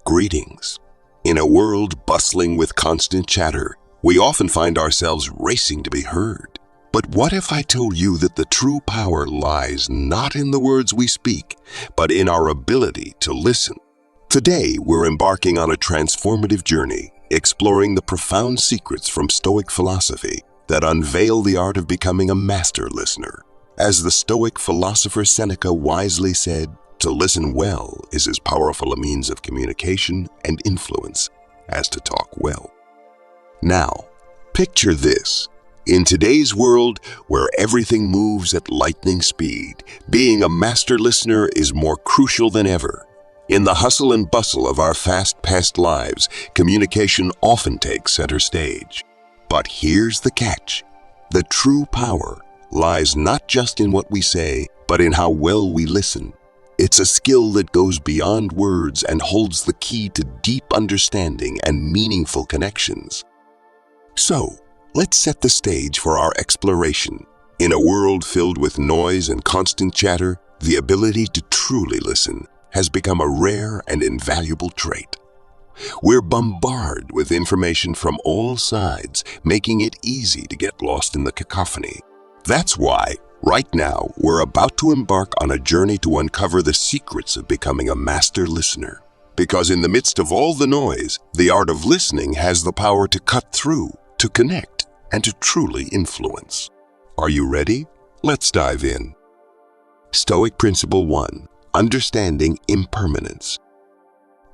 Greetings. In a world bustling with constant chatter, we often find ourselves racing to be heard. But what if I told you that the true power lies not in the words we speak, but in our ability to listen? Today, we're embarking on a transformative journey, exploring the profound secrets from Stoic philosophy that unveil the art of becoming a master listener. As the Stoic philosopher Seneca wisely said, to listen well is as powerful a means of communication and influence as to talk well. Now, picture this. In today's world, where everything moves at lightning speed, being a master listener is more crucial than ever. In the hustle and bustle of our fast-paced lives, communication often takes center stage. But here's the catch. The true power lies not just in what we say, but in how well we listen. It's a skill that goes beyond words and holds the key to deep understanding and meaningful connections. So, let's set the stage for our exploration. In a world filled with noise and constant chatter, the ability to truly listen has become a rare and invaluable trait. We're bombarded with information from all sides, making it easy to get lost in the cacophony. That's why, right now, we're about to embark on a journey to uncover the secrets of becoming a master listener. Because in the midst of all the noise, the art of listening has the power to cut through, to connect, and to truly influence. Are you ready? Let's dive in. Stoic Principle 1. Understanding impermanence.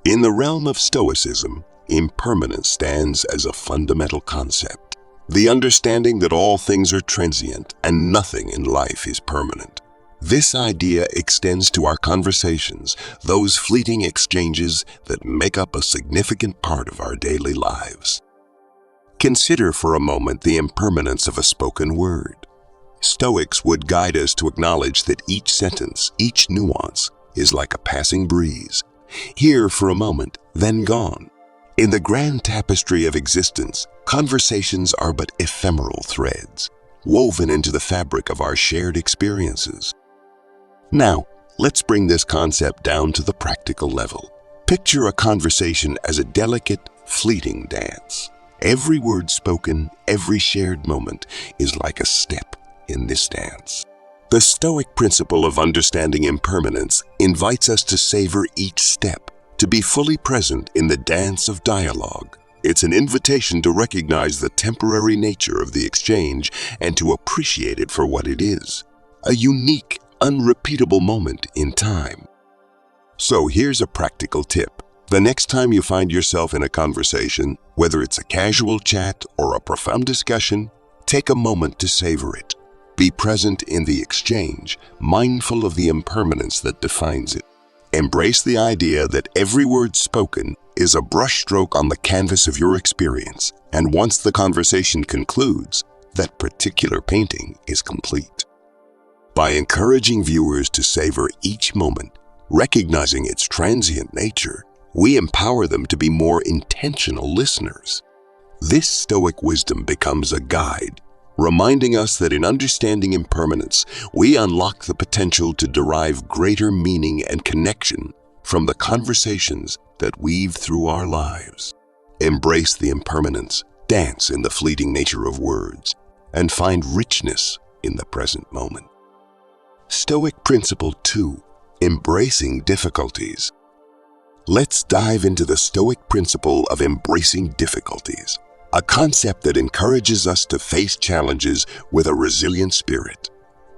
In the realm of Stoicism, impermanence stands as a fundamental concept. The understanding that all things are transient and nothing in life is permanent. This idea extends to our conversations, those fleeting exchanges that make up a significant part of our daily lives. Consider for a moment the impermanence of a spoken word. Stoics would guide us to acknowledge that each sentence, each nuance, is like a passing breeze, here for a moment, then gone. In the grand tapestry of existence, conversations are but ephemeral threads, woven into the fabric of our shared experiences. Now, let's bring this concept down to the practical level. Picture a conversation as a delicate, fleeting dance. Every word spoken, every shared moment is like a step in this dance. The Stoic principle of understanding impermanence invites us to savor each step, to be fully present in the dance of dialogue. It's an invitation to recognize the temporary nature of the exchange and to appreciate it for what it is, a unique, unrepeatable moment in time. So here's a practical tip. The next time you find yourself in a conversation, whether it's a casual chat or a profound discussion, take a moment to savor it. Be present in the exchange, mindful of the impermanence that defines it. Embrace the idea that every word spoken is a brushstroke on the canvas of your experience, and once the conversation concludes, that particular painting is complete. By encouraging viewers to savor each moment, recognizing its transient nature, we empower them to be more intentional listeners. This Stoic wisdom becomes a guide, reminding us that in understanding impermanence, we unlock the potential to derive greater meaning and connection from the conversations that weave through our lives. Embrace the impermanence, dance in the fleeting nature of words, and find richness in the present moment. Stoic Principle 2. Embracing difficulties. Let's dive into the Stoic principle of embracing difficulties, a concept that encourages us to face challenges with a resilient spirit.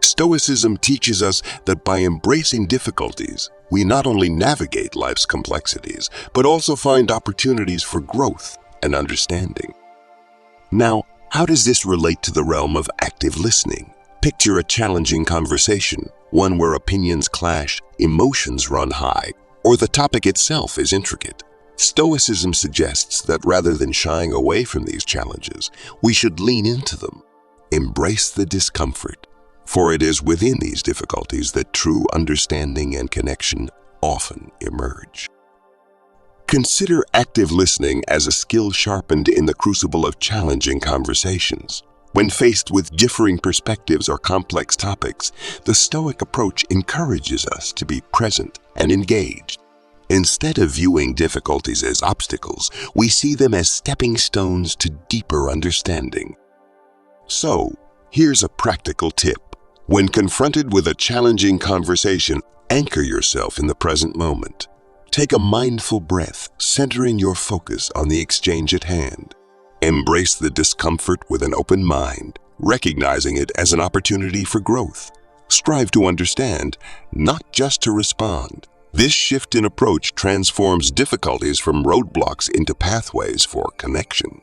Stoicism teaches us that by embracing difficulties, we not only navigate life's complexities, but also find opportunities for growth and understanding. Now, how does this relate to the realm of active listening? Picture a challenging conversation, one where opinions clash, emotions run high, or the topic itself is intricate. Stoicism suggests that rather than shying away from these challenges, we should lean into them. Embrace the discomfort, for it is within these difficulties that true understanding and connection often emerge. Consider active listening as a skill sharpened in the crucible of challenging conversations. When faced with differing perspectives or complex topics, the Stoic approach encourages us to be present and engaged. Instead of viewing difficulties as obstacles, we see them as stepping stones to deeper understanding. So, here's a practical tip. When confronted with a challenging conversation, anchor yourself in the present moment. Take a mindful breath, centering your focus on the exchange at hand. Embrace the discomfort with an open mind, recognizing it as an opportunity for growth. Strive to understand, not just to respond. This shift in approach transforms difficulties from roadblocks into pathways for connection.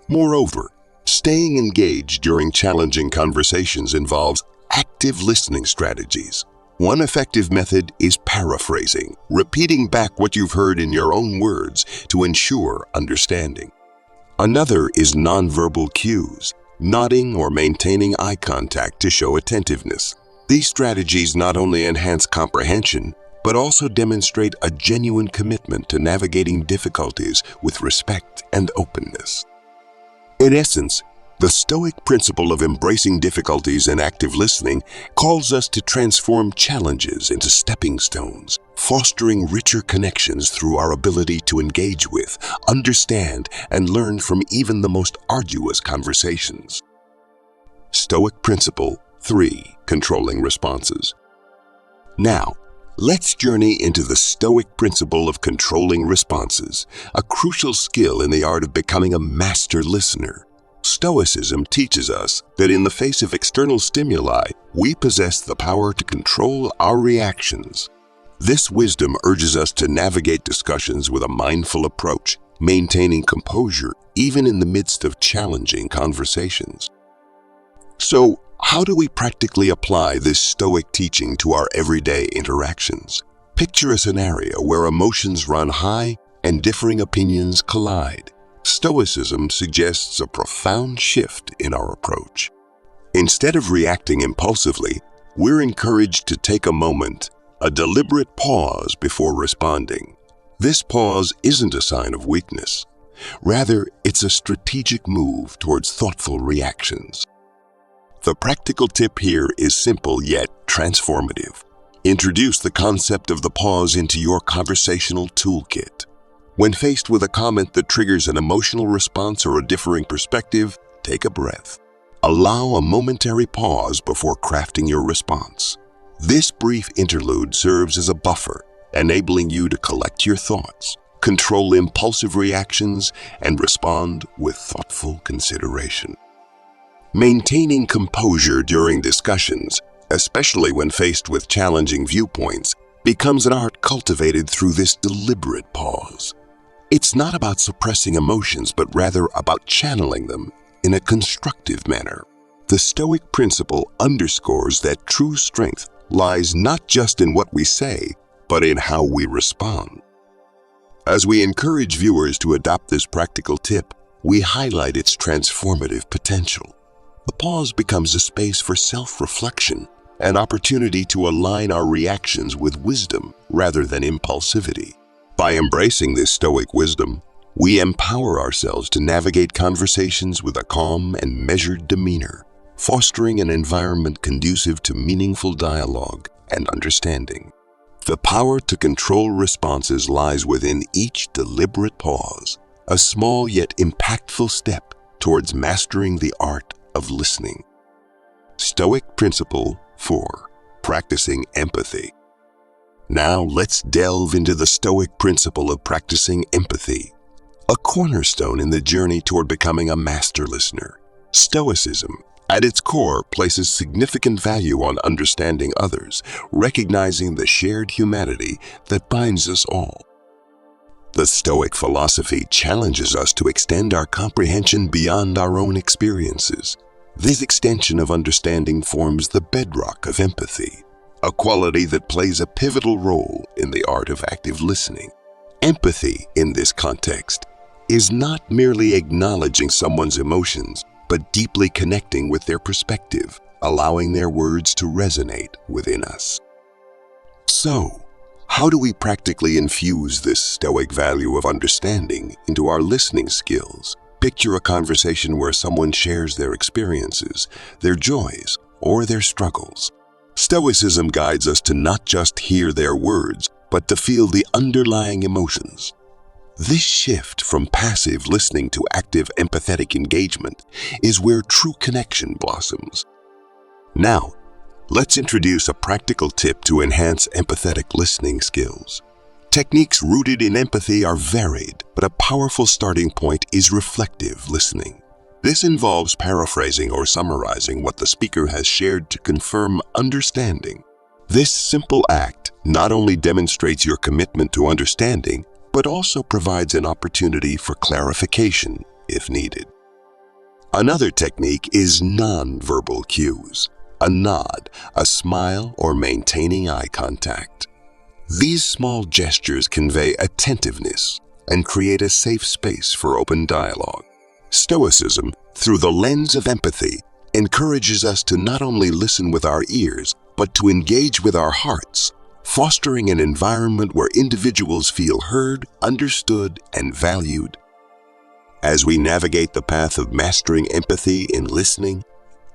Moreover, staying engaged during challenging conversations involves active listening strategies. One effective method is paraphrasing, repeating back what you've heard in your own words to ensure understanding. Another is nonverbal cues, nodding or maintaining eye contact to show attentiveness. These strategies not only enhance comprehension, but also demonstrate a genuine commitment to navigating difficulties with respect and openness. In essence, the Stoic principle of embracing difficulties and active listening calls us to transform challenges into stepping stones, fostering richer connections through our ability to engage with, understand, and learn from even the most arduous conversations. Stoic Principle 3. Controlling Responses. Now, let's journey into the Stoic principle of controlling responses, a crucial skill in the art of becoming a master listener. Stoicism teaches us that in the face of external stimuli, we possess the power to control our reactions. This wisdom urges us to navigate discussions with a mindful approach, maintaining composure even in the midst of challenging conversations. So, how do we practically apply this Stoic teaching to our everyday interactions? Picture a scenario where emotions run high and differing opinions collide. Stoicism suggests a profound shift in our approach. Instead of reacting impulsively, we're encouraged to take a moment, a deliberate pause before responding. This pause isn't a sign of weakness. Rather, it's a strategic move towards thoughtful reactions. The practical tip here is simple yet transformative. Introduce the concept of the pause into your conversational toolkit. When faced with a comment that triggers an emotional response or a differing perspective, take a breath. Allow a momentary pause before crafting your response. This brief interlude serves as a buffer, enabling you to collect your thoughts, control impulsive reactions, and respond with thoughtful consideration. Maintaining composure during discussions, especially when faced with challenging viewpoints, becomes an art cultivated through this deliberate pause. It's not about suppressing emotions, but rather about channeling them in a constructive manner. The Stoic principle underscores that true strength lies not just in what we say, but in how we respond. As we encourage viewers to adopt this practical tip, we highlight its transformative potential. The pause becomes a space for self-reflection, an opportunity to align our reactions with wisdom rather than impulsivity. By embracing this Stoic wisdom, we empower ourselves to navigate conversations with a calm and measured demeanor, fostering an environment conducive to meaningful dialogue and understanding. The power to control responses lies within each deliberate pause, a small yet impactful step towards mastering the art of listening. Stoic Principle 4. Practicing Empathy. Now let's delve into the Stoic principle of practicing empathy, a cornerstone in the journey toward becoming a master listener. Stoicism, at its core, places significant value on understanding others, recognizing the shared humanity that binds us all. The Stoic philosophy challenges us to extend our comprehension beyond our own experiences. This extension of understanding forms the bedrock of empathy, a quality that plays a pivotal role in the art of active listening. Empathy, in this context, is not merely acknowledging someone's emotions, but deeply connecting with their perspective, allowing their words to resonate within us. So, how do we practically infuse this Stoic value of understanding into our listening skills? Picture a conversation where someone shares their experiences, their joys, or their struggles. Stoicism guides us to not just hear their words, but to feel the underlying emotions. This shift from passive listening to active empathetic engagement is where true connection blossoms. Now, let's introduce a practical tip to enhance empathetic listening skills. Techniques rooted in empathy are varied, but a powerful starting point is reflective listening. This involves paraphrasing or summarizing what the speaker has shared to confirm understanding. This simple act not only demonstrates your commitment to understanding, but also provides an opportunity for clarification if needed. Another technique is non-verbal cues, a nod, a smile, or maintaining eye contact. These small gestures convey attentiveness and create a safe space for open dialogue. Stoicism, through the lens of empathy, encourages us to not only listen with our ears, but to engage with our hearts, fostering an environment where individuals feel heard, understood, and valued. As we navigate the path of mastering empathy in listening,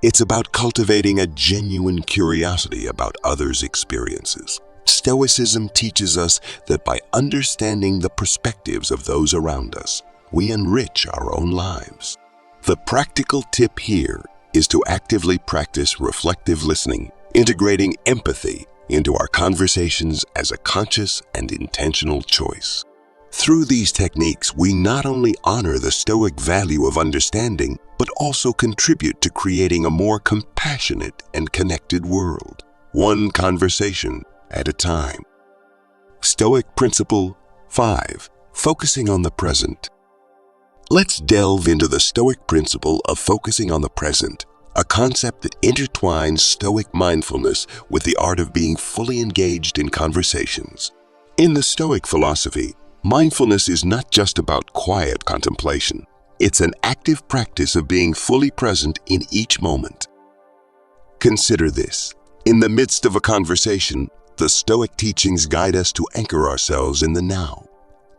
it's about cultivating a genuine curiosity about others' experiences. Stoicism teaches us that by understanding the perspectives of those around us, we enrich our own lives. The practical tip here is to actively practice reflective listening, integrating empathy into our conversations as a conscious and intentional choice. Through these techniques, we not only honor the Stoic value of understanding, but also contribute to creating a more compassionate and connected world, one conversation at a time. Stoic Principle 5. Focusing on the present. Let's delve into the Stoic principle of focusing on the present, a concept that intertwines Stoic mindfulness with the art of being fully engaged in conversations. In the Stoic philosophy, mindfulness is not just about quiet contemplation. It's an active practice of being fully present in each moment. Consider this. In the midst of a conversation, the Stoic teachings guide us to anchor ourselves in the now.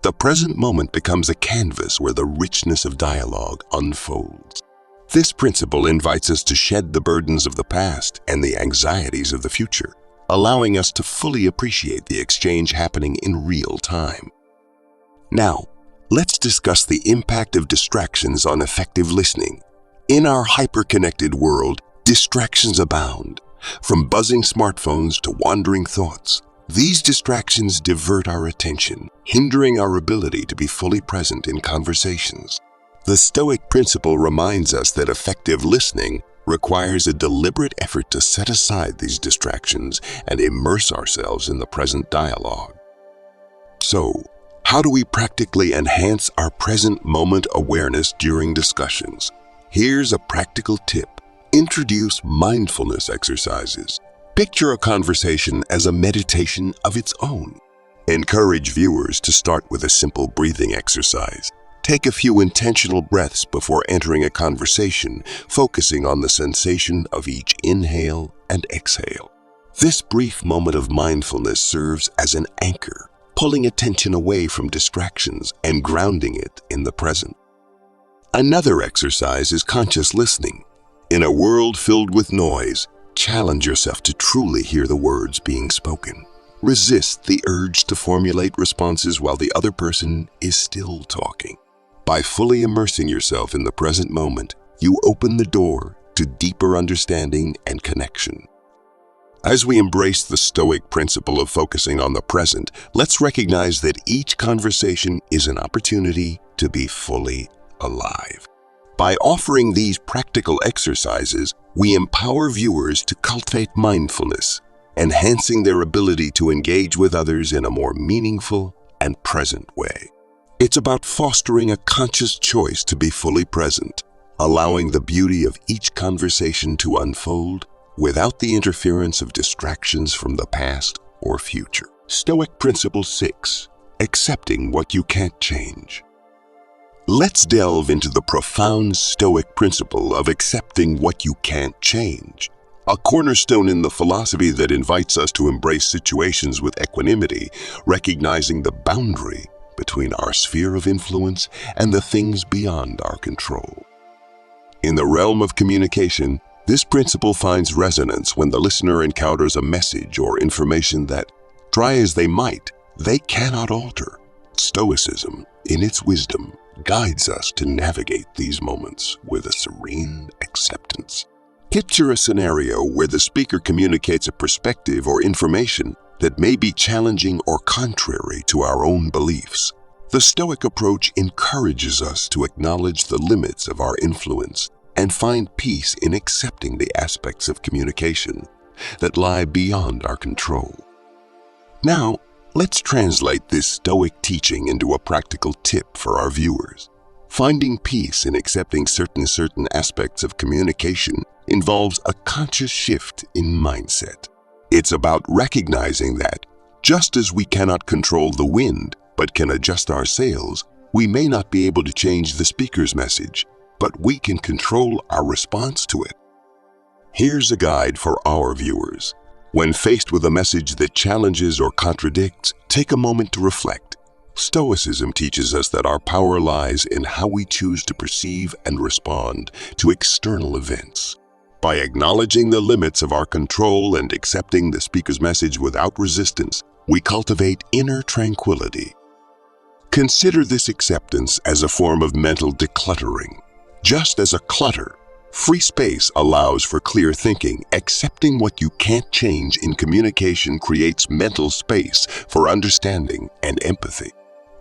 The present moment becomes a canvas where the richness of dialogue unfolds. This principle invites us to shed the burdens of the past and the anxieties of the future, allowing us to fully appreciate the exchange happening in real time. Now, let's discuss the impact of distractions on effective listening. In our hyper-connected world, distractions abound, from buzzing smartphones to wandering thoughts. These distractions divert our attention, hindering our ability to be fully present in conversations. The Stoic principle reminds us that effective listening requires a deliberate effort to set aside these distractions and immerse ourselves in the present dialogue. So, how do we practically enhance our present moment awareness during discussions? Here's a practical tip. Introduce mindfulness exercises. Picture a conversation as a meditation of its own. Encourage viewers to start with a simple breathing exercise. Take a few intentional breaths before entering a conversation, focusing on the sensation of each inhale and exhale. This brief moment of mindfulness serves as an anchor, pulling attention away from distractions and grounding it in the present. Another exercise is conscious listening. In a world filled with noise, challenge yourself to truly hear the words being spoken. Resist the urge to formulate responses while the other person is still talking. By fully immersing yourself in the present moment, you open the door to deeper understanding and connection. As we embrace the Stoic principle of focusing on the present, let's recognize that each conversation is an opportunity to be fully alive. By offering these practical exercises, we empower viewers to cultivate mindfulness, enhancing their ability to engage with others in a more meaningful and present way. It's about fostering a conscious choice to be fully present, allowing the beauty of each conversation to unfold without the interference of distractions from the past or future. Stoic Principle 6. Accepting what you can't change. Let's delve into the profound Stoic principle of accepting what you can't change, a cornerstone in the philosophy that invites us to embrace situations with equanimity, recognizing the boundary between our sphere of influence and the things beyond our control. In the realm of communication, this principle finds resonance when the listener encounters a message or information that, try as they might, They cannot alter. Stoicism, in its wisdom, guides us to navigate these moments with a serene acceptance. Picture a scenario where the speaker communicates a perspective or information that may be challenging or contrary to our own beliefs. The Stoic approach encourages us to acknowledge the limits of our influence and find peace in accepting the aspects of communication that lie beyond our control. Now, let's translate this Stoic teaching into a practical tip for our viewers. Finding peace in accepting certain aspects of communication involves a conscious shift in mindset. It's about recognizing that, just as we cannot control the wind but can adjust our sails, we may not be able to change the speaker's message, but we can control our response to it. Here's a guide for our viewers. When faced with a message that challenges or contradicts, take a moment to reflect. Stoicism teaches us that our power lies in how we choose to perceive and respond to external events. By acknowledging the limits of our control and accepting the speaker's message without resistance, we cultivate inner tranquility. Consider this acceptance as a form of mental decluttering. Just as a clutter, free space allows for clear thinking. Accepting what you can't change in communication creates mental space for understanding and empathy.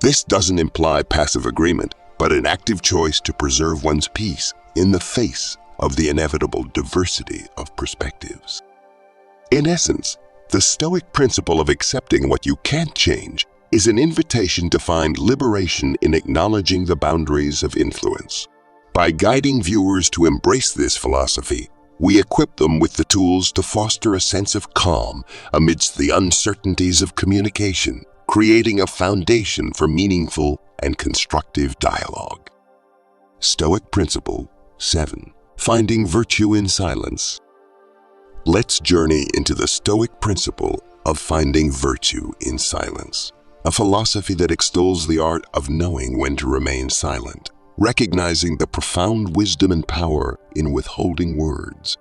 This doesn't imply passive agreement, but an active choice to preserve one's peace in the face of the inevitable diversity of perspectives. In essence, the Stoic principle of accepting what you can't change is an invitation to find liberation in acknowledging the boundaries of influence. By guiding viewers to embrace this philosophy, we equip them with the tools to foster a sense of calm amidst the uncertainties of communication, creating a foundation for meaningful and constructive dialogue. Stoic Principle 7. Finding Virtue in Silence. Let's journey into the Stoic principle of finding virtue in silence, a philosophy that extols the art of knowing when to remain silent, recognizing the profound wisdom and power in withholding words.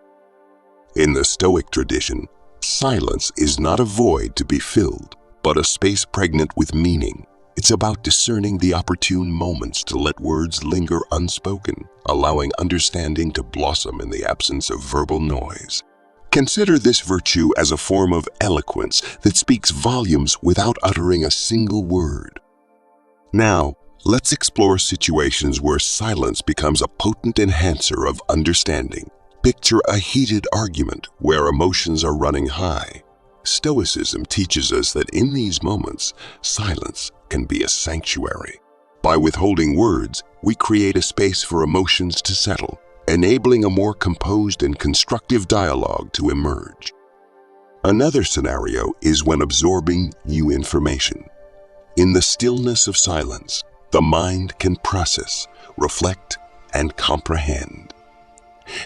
In the Stoic tradition, silence is not a void to be filled, but a space pregnant with meaning. It's about discerning the opportune moments to let words linger unspoken, allowing understanding to blossom in the absence of verbal noise. Consider this virtue as a form of eloquence that speaks volumes without uttering a single word. Now, let's explore situations where silence becomes a potent enhancer of understanding. Picture a heated argument where emotions are running high. Stoicism teaches us that in these moments, silence can be a sanctuary. By withholding words, we create a space for emotions to settle, enabling a more composed and constructive dialogue to emerge. Another scenario is when absorbing new information. In the stillness of silence, the mind can process, reflect, and comprehend.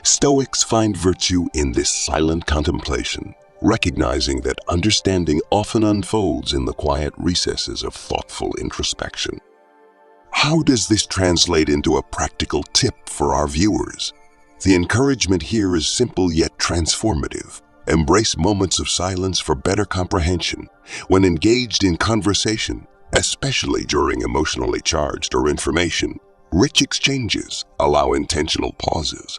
Stoics find virtue in this silent contemplation, recognizing that understanding often unfolds in the quiet recesses of thoughtful introspection. How does this translate into a practical tip for our viewers? The encouragement here is simple yet transformative. Embrace moments of silence for better comprehension. When engaged in conversation, especially during emotionally charged or information-rich exchanges, allow intentional pauses.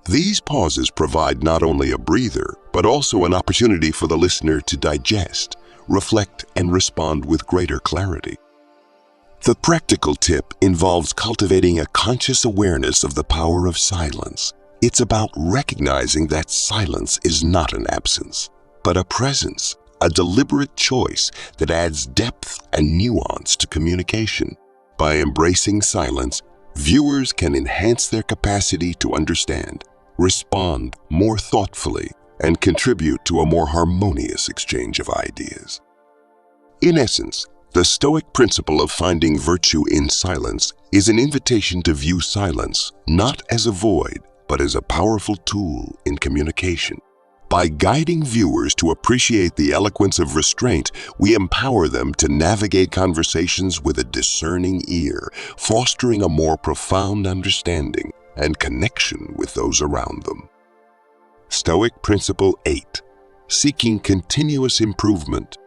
These pauses provide not only a breather, but also an opportunity for the listener to digest, reflect, and respond with greater clarity. The practical tip involves cultivating a conscious awareness of the power of silence. It's about recognizing that silence is not an absence, but a presence, a deliberate choice that adds depth and nuance to communication. By embracing silence, viewers can enhance their capacity to understand, respond more thoughtfully, and contribute to a more harmonious exchange of ideas. In essence, the Stoic principle of finding virtue in silence is an invitation to view silence not as a void, but as a powerful tool in communication. By guiding viewers to appreciate the eloquence of restraint, we empower them to navigate conversations with a discerning ear, fostering a more profound understanding and connection with those around them. Stoic Principle 8. Seeking continuous improvement.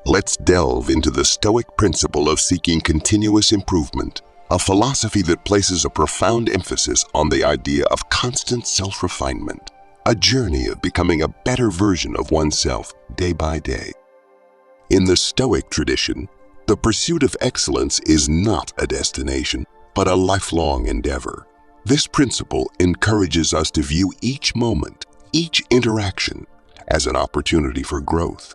Let's delve into the Stoic principle of seeking continuous improvement, a philosophy that places a profound emphasis on the idea of constant self-refinement, a journey of becoming a better version of oneself day by day. In the Stoic tradition, the pursuit of excellence is not a destination, but a lifelong endeavor. This principle encourages us to view each moment, each interaction, as an opportunity for growth.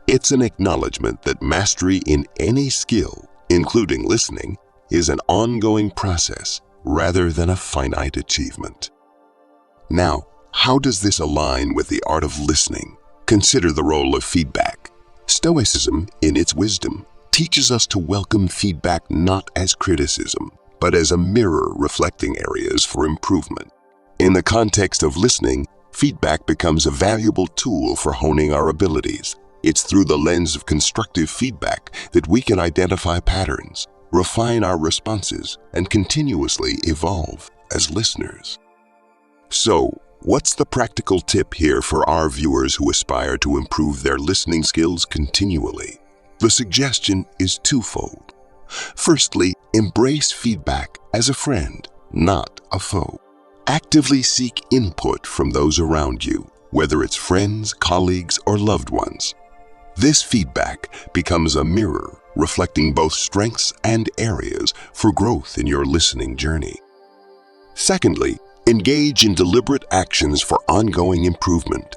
It's an acknowledgement that mastery in any skill, including listening, is an ongoing process rather than a finite achievement. Now, how does this align with the art of listening? Consider the role of feedback. Stoicism, in its wisdom, teaches us to welcome feedback not as criticism, but as a mirror reflecting areas for improvement. In the context of listening, feedback becomes a valuable tool for honing our abilities. It's through the lens of constructive feedback that we can identify patterns, refine our responses, and continuously evolve as listeners. So, what's the practical tip here for our viewers who aspire to improve their listening skills continually? The suggestion is twofold. Firstly, embrace feedback as a friend, not a foe. Actively seek input from those around you, whether it's friends, colleagues, or loved ones. This feedback becomes a mirror reflecting both strengths and areas for growth in your listening journey. Secondly, engage in deliberate actions for ongoing improvement.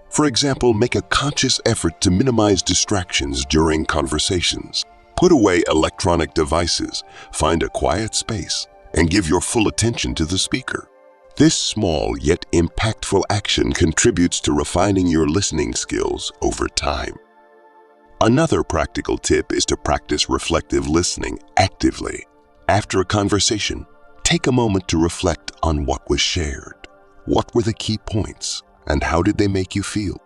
For example, make a conscious effort to minimize distractions during conversations. Put away electronic devices, find a quiet space, and give your full attention to the speaker. This small yet impactful action contributes to refining your listening skills over time. Another practical tip is to practice reflective listening actively. After a conversation, take a moment to reflect on what was shared. What were the key points, and how did they make you feel?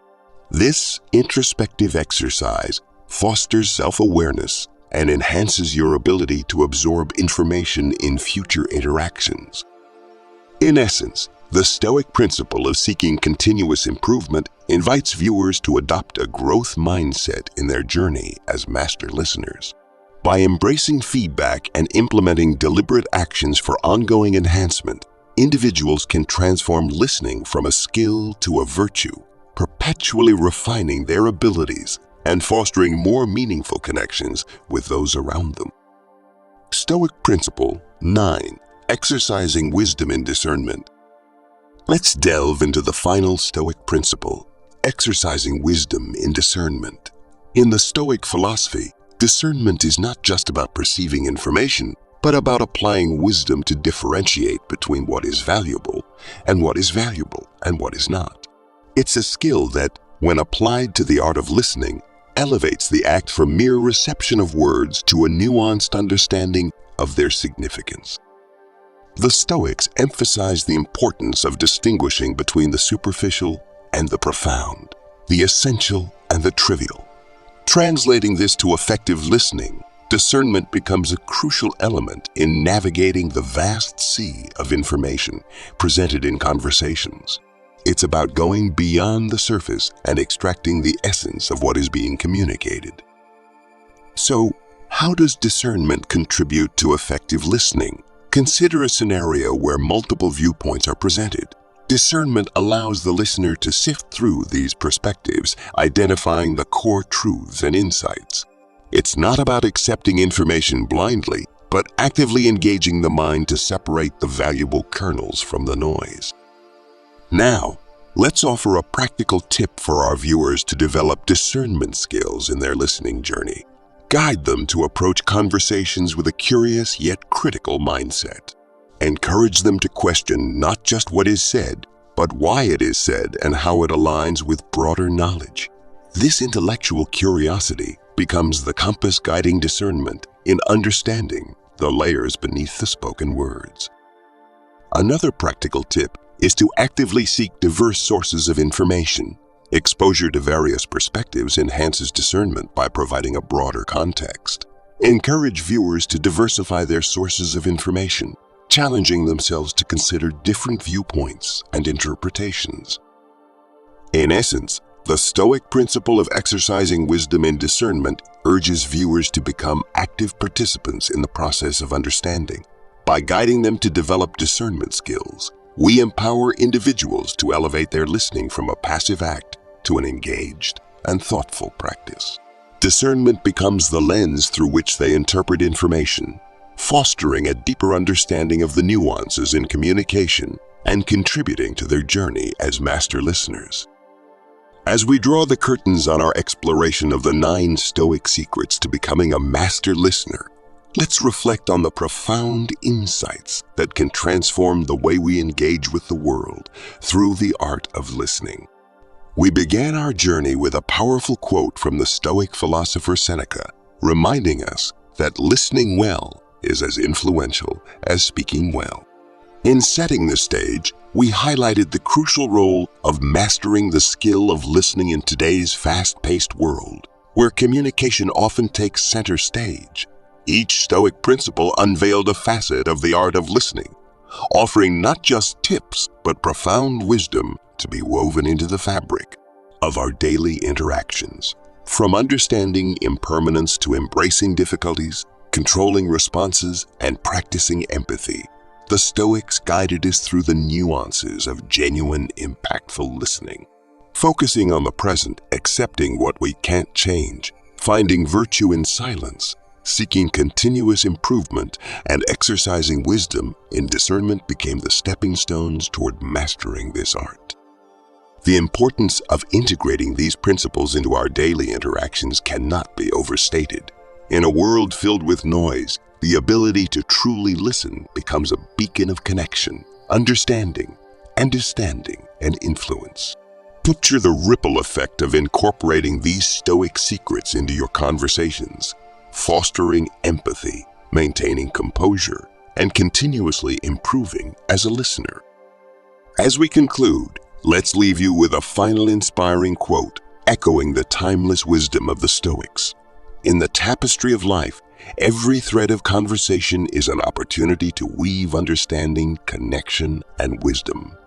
This introspective exercise fosters self-awareness and enhances your ability to absorb information in future interactions. In essence, the Stoic principle of seeking continuous improvement invites viewers to adopt a growth mindset in their journey as master listeners. By embracing feedback and implementing deliberate actions for ongoing enhancement, individuals can transform listening from a skill to a virtue, perpetually refining their abilities and fostering more meaningful connections with those around them. Stoic Principle 9. Exercising wisdom and discernment. Let's delve into the final Stoic principle, exercising wisdom in discernment. In the Stoic philosophy, discernment is not just about perceiving information, but about applying wisdom to differentiate between what is valuable and what is not. It's a skill that, when applied to the art of listening, elevates the act from mere reception of words to a nuanced understanding of their significance. The Stoics emphasize the importance of distinguishing between the superficial and the profound, the essential and the trivial. Translating this to effective listening, discernment becomes a crucial element in navigating the vast sea of information presented in conversations. It's about going beyond the surface and extracting the essence of what is being communicated. So, how does discernment contribute to effective listening? Consider a scenario where multiple viewpoints are presented. Discernment allows the listener to sift through these perspectives, identifying the core truths and insights. It's not about accepting information blindly, but actively engaging the mind to separate the valuable kernels from the noise. Now, let's offer a practical tip for our viewers to develop discernment skills in their listening journey. Guide them to approach conversations with a curious yet critical mindset. Encourage them to question not just what is said, but why it is said and how it aligns with broader knowledge. This intellectual curiosity becomes the compass guiding discernment in understanding the layers beneath the spoken words. Another practical tip is to actively seek diverse sources of information. Exposure to various perspectives enhances discernment by providing a broader context. Encourage viewers to diversify their sources of information, challenging themselves to consider different viewpoints and interpretations. In essence, The Stoic principle of exercising wisdom and discernment urges viewers to become active participants in the process of understanding. By guiding them to develop discernment skills, we empower individuals to elevate their listening from a passive act to an engaged and thoughtful practice. Discernment becomes the lens through which they interpret information, fostering a deeper understanding of the nuances in communication and contributing to their journey as master listeners. As we draw the curtains on our exploration of the 9 Stoic secrets to becoming a master listener, let's reflect on the profound insights that can transform the way we engage with the world through the art of listening. We began our journey with a powerful quote from the Stoic philosopher Seneca, reminding us that listening well is as influential as speaking well. In setting the stage, we highlighted the crucial role of mastering the skill of listening in today's fast-paced world, where communication often takes center stage. Each Stoic principle unveiled a facet of the art of listening, offering not just tips but profound wisdom to be woven into the fabric of our daily interactions. From understanding impermanence to embracing difficulties, controlling responses, and practicing empathy, the Stoics guided us through the nuances of genuine, impactful listening. Focusing on the present, accepting what we can't change, finding virtue in silence, seeking continuous improvement, and exercising wisdom in discernment became the stepping stones toward mastering this art. The importance of integrating these principles into our daily interactions cannot be overstated. In a world filled with noise, the ability to truly listen becomes a beacon of connection, understanding, and influence. Picture the ripple effect of incorporating these Stoic secrets into your conversations, fostering empathy, maintaining composure, and continuously improving as a listener. As we conclude, let's leave you with a final inspiring quote, echoing the timeless wisdom of the Stoics. In the tapestry of life, every thread of conversation is an opportunity to weave understanding, connection, and wisdom.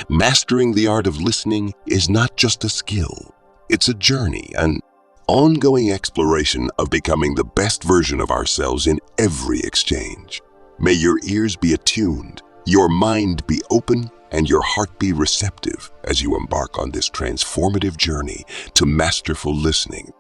Mastering the art of listening is not just a skill, it's a journey, an ongoing exploration of becoming the best version of ourselves in every exchange. May your ears be attuned, your mind be open, and your heart be receptive as you embark on this transformative journey to masterful listening.